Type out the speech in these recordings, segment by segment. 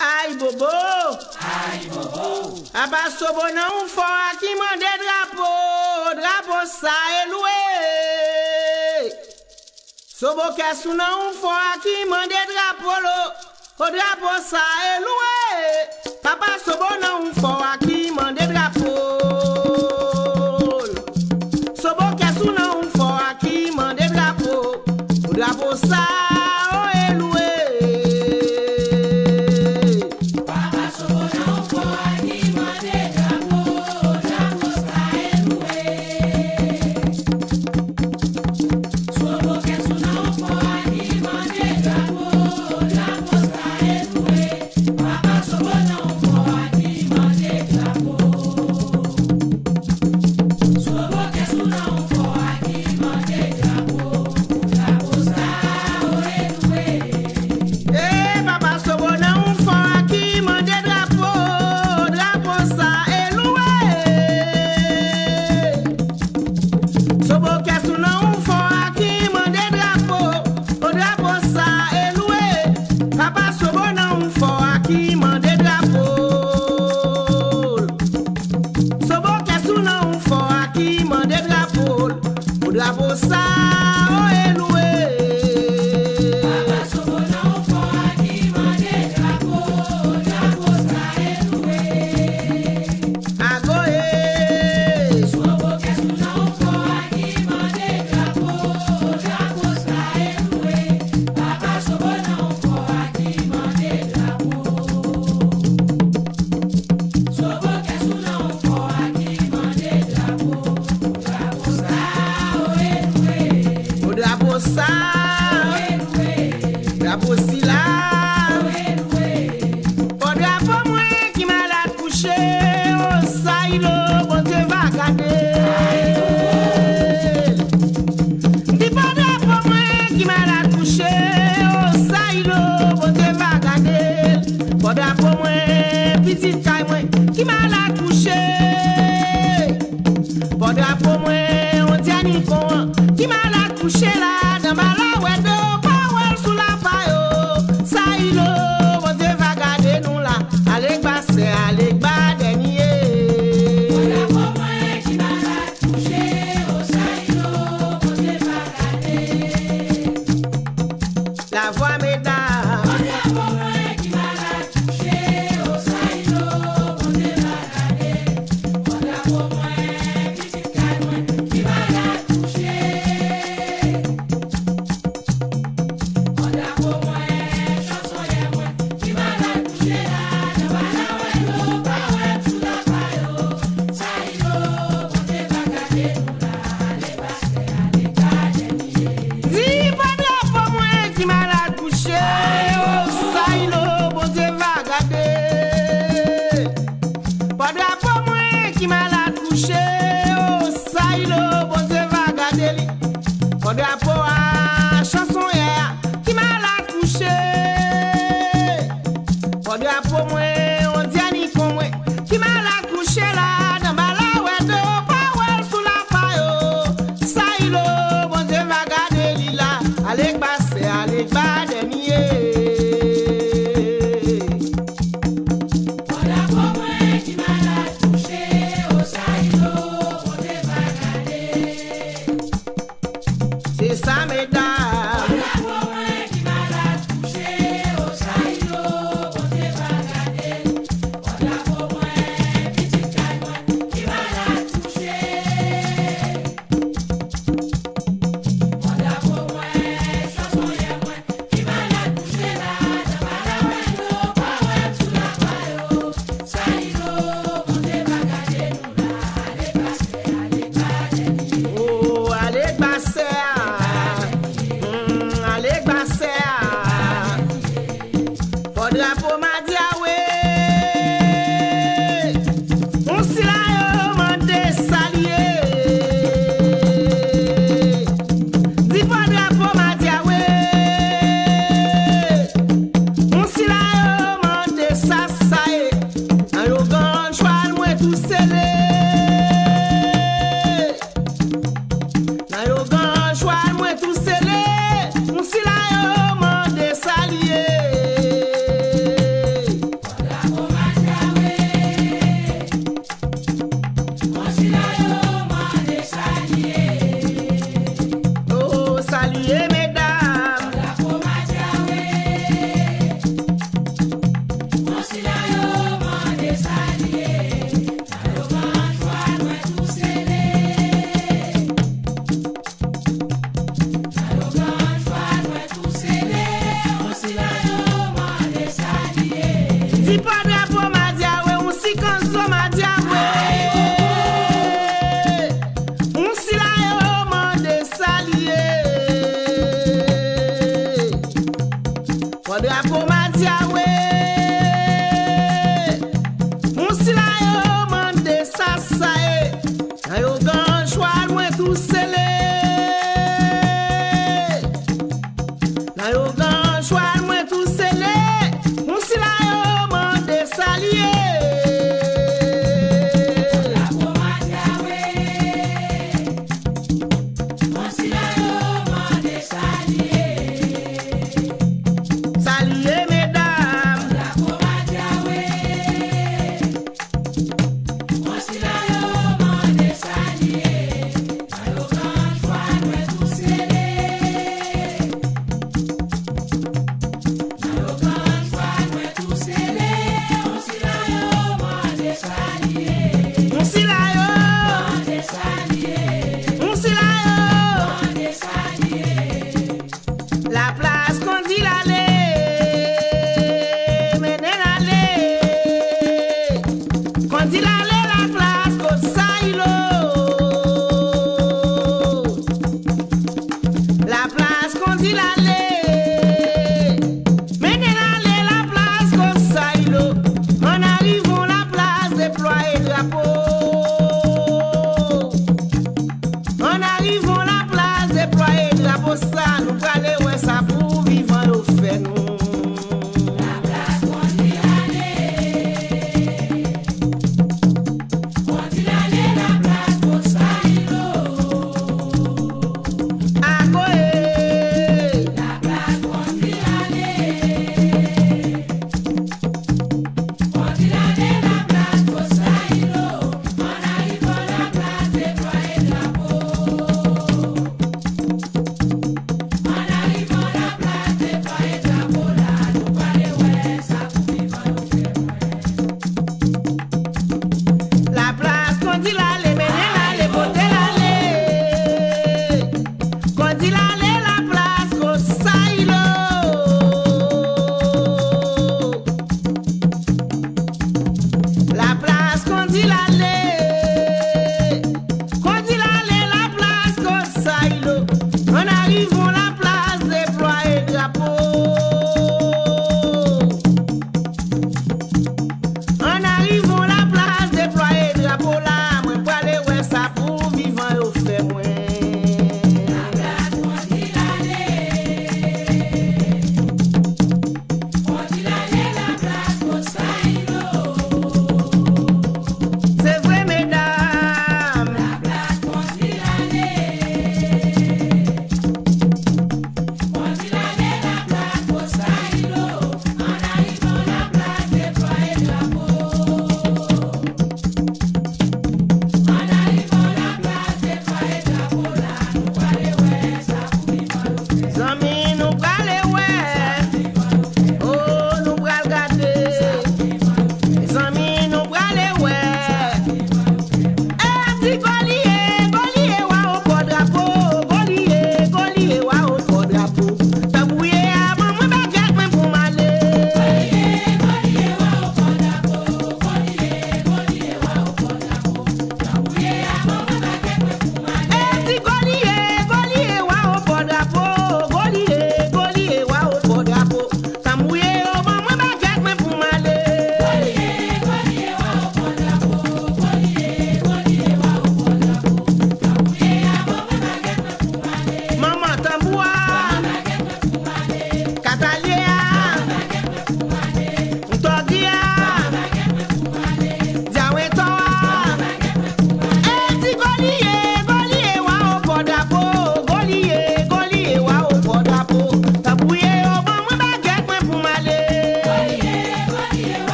Aïe bobo, aïe bobo. Aba sobo nan ou fò qui mande drapeau ça est loué. Sobo kesou nan ou fò qui mande drapeau ça est loué. Papa sobo nan ou fò qui mande drapeau. Sobo kesou nan ou fò qui mande drapeau ça. Drapeau ça est loué. Papa sobo nan fò qui mande drapeau ça est loué. Agoé. Sobo kesou nan fò qui mande drapeau ça est loué. Papa sobo nan fò qui mande drapeau. Sobo kesou nan fò qui mande drapeau ça. Drapeau ça, drapeau si là, oh drapeau moi qui malade couché, oh ça il bon Dieu va garder. Dis pas drapeau moi qui malade couché, oh ça il bon Dieu va garder. Oh drapeau moi petite caille moi qui malade couché, oh drapeau moi on tient ni con qui malade couché là dans ma la ouais de power sous la paille ça il bon Dieu va garder nous là allez passer allez bas dernier voilà pour moi qui malade couché oh ça il bon Dieu va garder la voix mesdames voilà pour moi qui malade couché oh ça il bon Dieu va garder voilà pour moi petite calme qui malade couché. Drapeau à chanson qui m'a la couché. Drapeau moi on dit ni con moi qui m'a la couché là dans ma la ouais de power sous la paille. Ça il bon Dieu va garder lila allez passer allez pas dernier. Drapeau moi qui m'a la couché oh ça il bon Dieu va garder. C'est ça, mesdames. Voilà pour moi qui malade couché, oh ça y est, bon Dieu va garder. Voilà pour moi, petite caille, qui malade couché. Voilà pour moi, chanson moi, qui malade couché là, dans ma la ouais, pas ouais, sous la paille, ça y est, bon Dieu va garder nous là, allez passer. Oh, allez passer. Drapeau m'a dit ah ouais, on s'y la mande salier. Dis pas drapeau m'a dit ah ouais, on s'y la mande ça un yogan choix moi tout scellé. Un yogan choix moi tout scellé, on s'y la mande salier. Si pas drapeau ma diawe, on si kanso ma diawe. On si la yo mande salier. Pas drapeau ma diawe. On si la yo mande sasae. Na yo gan choix loin tout scellé. Na yo gan choix loin tout scellé. On si la yo mande salier. Salier mesdames.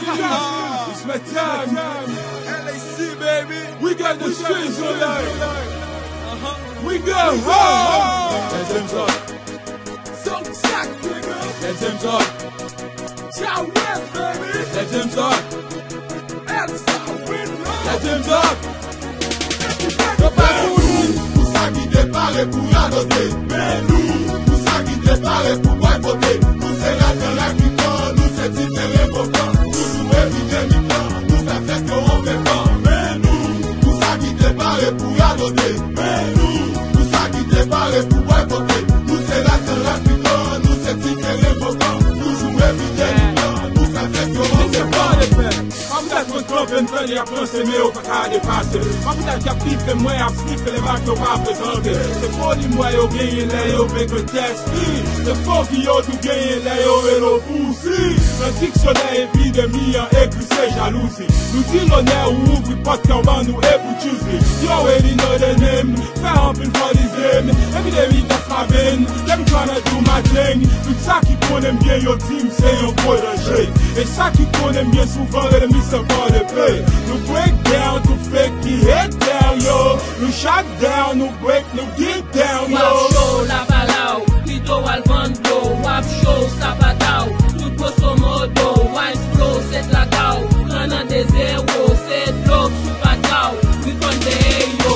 It's my time. LAC, baby. We got the streets tonight. We go home. Let them talk. So tight, nigga. Let them talk. Ciao West, baby. Let them talk. Let them talk. Pour ça qui déparé pour adopter. Mais nous, pour ça qui déparé pour boycotter. Nous c'est la terre qui prend, nous c'est différent pourtant. Nous jouer vidémiquement, nous fait faire qu'on fait pas. Mais nous, pour ça qui déparé pour adopter. Mais nous, pour ça qui déparé pour boycotter. Nous c'est la terre qui prend, nous c'est différent pourtant. Nous jouer vidémiquement, nous fait faire qu'on fait pas. Mwen klopen pen y ap lanse me ou pa ka depase. Mwen pou ki ap pife mwen ap snife le bak yo pa prezante. Se foli mwen yo genye le yo vek un testi. Se foki yo tou genye le yo elo pousi. Nan diksyoner epidemi an ekri se jalousi. Nou di l'oner ou ouvri pot karban nou e pou choose. You already know the name. Fè ampil for this game. Epidemi that's my vein. Let me tryna do my thing. Tout sa ki konem bien yo team se yon protege. E sa ki konem bien souvan le mi se for the play. Nou break down to fake ki head down yo. Nou shut down, nou break, nou get down yo. Wap show la balaw, Tito Alvando. Wap show Sapatao, tout grosso modo. Wine flow, set la gao. Prendre des zéros, c'est l'eau sous patao. We con de yo.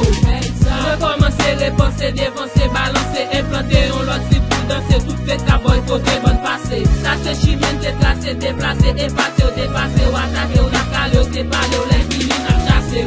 Recommencer les pensées, dévancer, balancer, implanter. On l'autre si pour danser, tout fait à boycotter, bonne passé. Ça c'est chimène, t'es tracé, déplacé, effacé, ou dépassé, ou attaqué, ou n'a calé, ou t'es parlé, ou l'infini n'a chassé.